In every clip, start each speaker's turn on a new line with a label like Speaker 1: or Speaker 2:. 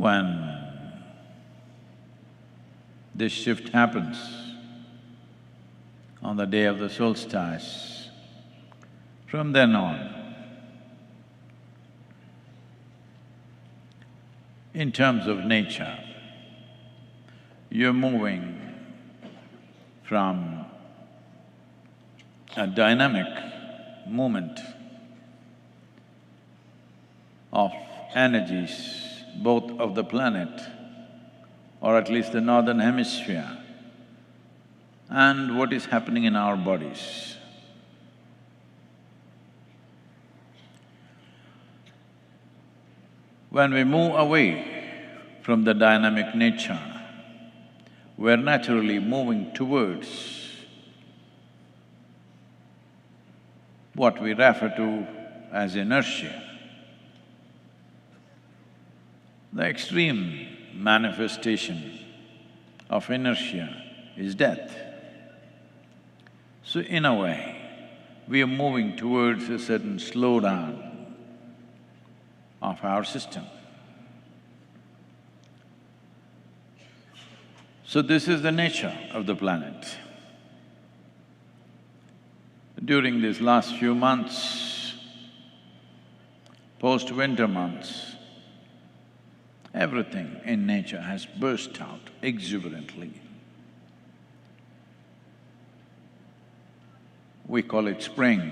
Speaker 1: When this shift happens on the day of the solstice, from then on, in terms of nature, you're moving from a dynamic movement of energies, both of the planet, or at least the northern hemisphere, and what is happening in our bodies. When we move away from the dynamic nature, we're naturally moving towards what we refer to as inertia. The extreme manifestation of inertia is death. So in a way, we are moving towards a certain slowdown of our system. So this is the nature of the planet. During these last few months, post-winter months, everything in nature has burst out exuberantly. We call it spring.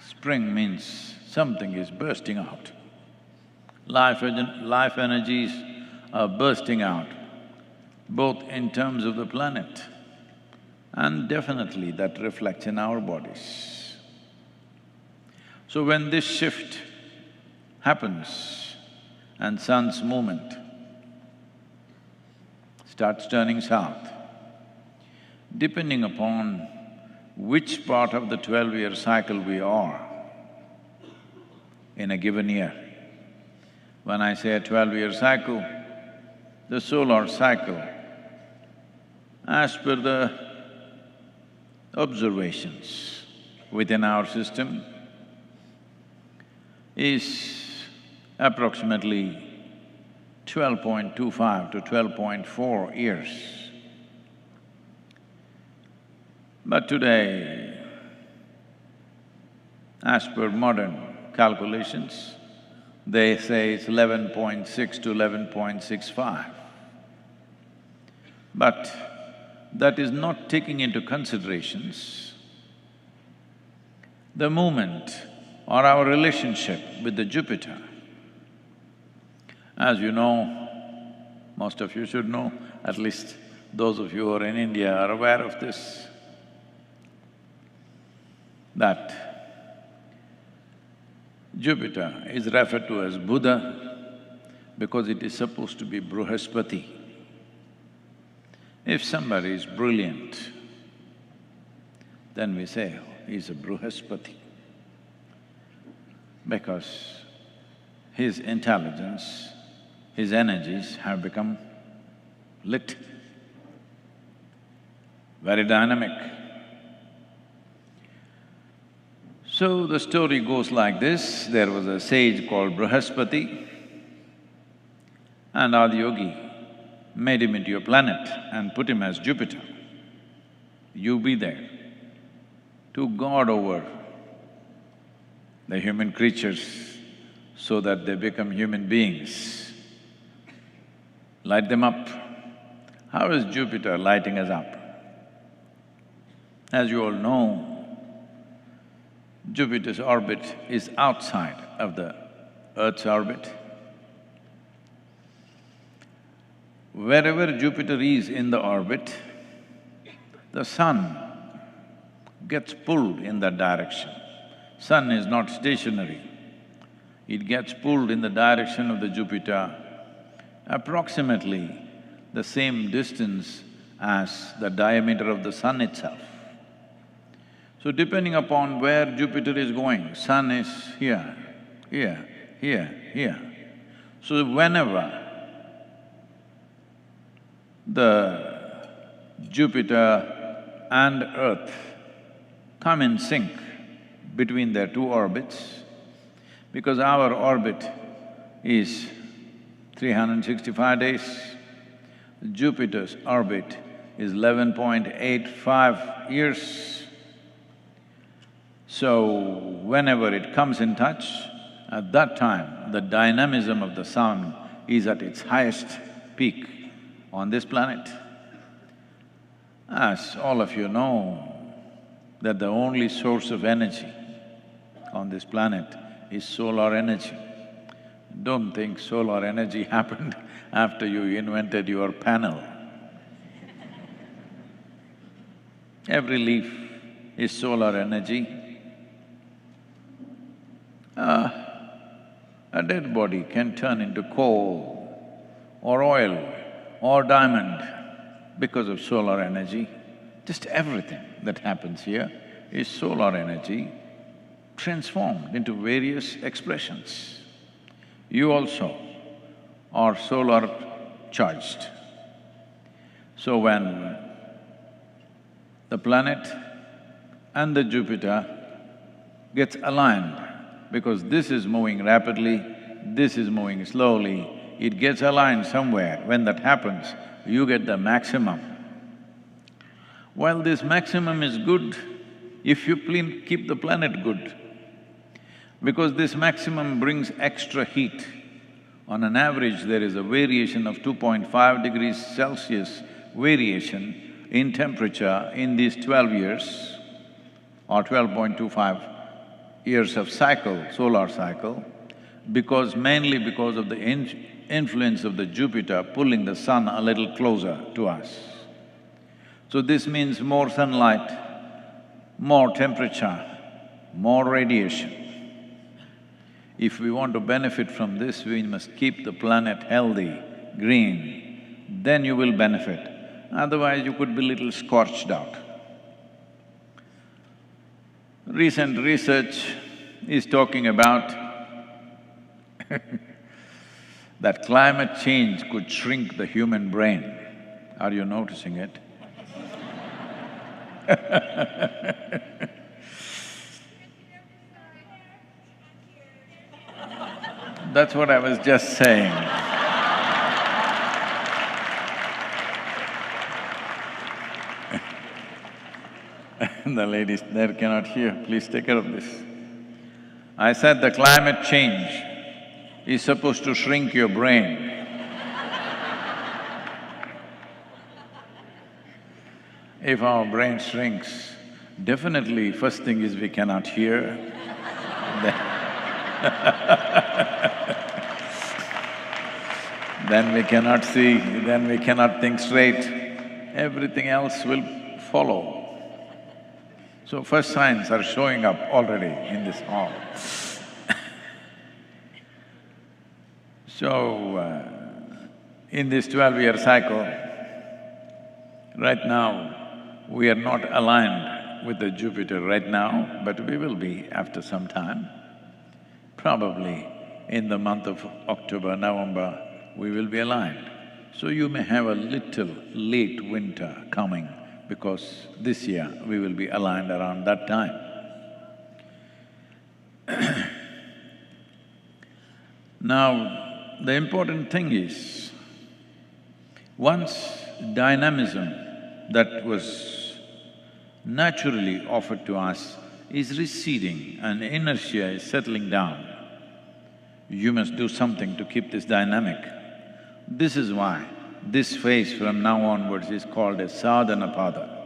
Speaker 1: Spring means something is bursting out. Life energies are bursting out, both in terms of the planet and definitely that reflects in our bodies. So when this shift happens and sun's movement starts turning south, depending upon which part of the 12-year cycle we are in a given year. When I say a 12-year cycle, the solar cycle, as per the observations within our system, is approximately 12.25 to 12.4 years. But today, as per modern calculations, they say it's 11.6 to 11.65. But that is not taking into considerations the movement or our relationship with the Jupiter. As you know, most of you should know, at least those of you who are in India are aware of this, that Jupiter is referred to as Buddha because it is supposed to be Bruhaspati. If somebody is brilliant, then we say, oh, he's a Bruhaspati, because his intelligence, his energies have become lit, very dynamic. So the story goes like this: there was a sage called Bruhaspati, and Adiyogi made him into a planet and put him as Jupiter. You be there to guard over the human creatures so that they become human beings. Light them up. How is Jupiter lighting us up? As you all know, Jupiter's orbit is outside of the Earth's orbit. Wherever Jupiter is in the orbit, the sun gets pulled in that direction. Sun is not stationary. It gets pulled in the direction of the Jupiter approximately the same distance as the diameter of the sun itself. So depending upon where Jupiter is going, sun is here, here, here, here. So whenever the Jupiter and Earth come in sync between their two orbits, because our orbit is 365 days. Jupiter's orbit is 11.85 years. So, whenever it comes in touch, at that time, the dynamism of the sun is at its highest peak on this planet. As all of you know, that the only source of energy on this planet is solar energy. Don't think solar energy happened after you invented your panel. Every leaf is solar energy. A dead body can turn into coal or oil or diamond because of solar energy. Just everything that happens here is solar energy transformed into various expressions. You also are solar charged. So when the planet and the Jupiter gets aligned, because this is moving rapidly, this is moving slowly, it gets aligned somewhere. When that happens, you get the maximum. Well, this maximum is good if you keep the planet good, because this maximum brings extra heat. On an average, there is a variation of 2.5 degrees Celsius variation in temperature in these 12 years or 12.25 years of cycle, solar cycle, mainly because of the influence of the Jupiter pulling the sun a little closer to us. So this means more sunlight, more temperature, more radiation. If we want to benefit from this, we must keep the planet healthy, green, then you will benefit. Otherwise, you could be little scorched out. Recent research is talking about that climate change could shrink the human brain. Are you noticing it? That's what I was just saying. The ladies there cannot hear, please take care of this. I said the climate change is supposed to shrink your brain. If our brain shrinks, definitely first thing is we cannot hear, then we cannot see, then we cannot think straight, everything else will follow. So first signs are showing up already in this hall. So, in this 12-year cycle, right now, we are not aligned with the Jupiter right now, but we will be after some time. Probably in the month of October, November, we will be aligned. So you may have a little late winter coming, because this year we will be aligned around that time. Now, the important thing is, once dynamism that was naturally offered to us is receding and inertia is settling down, you must do something to keep this dynamic. This is why this phase from now onwards is called a Sadhanapada.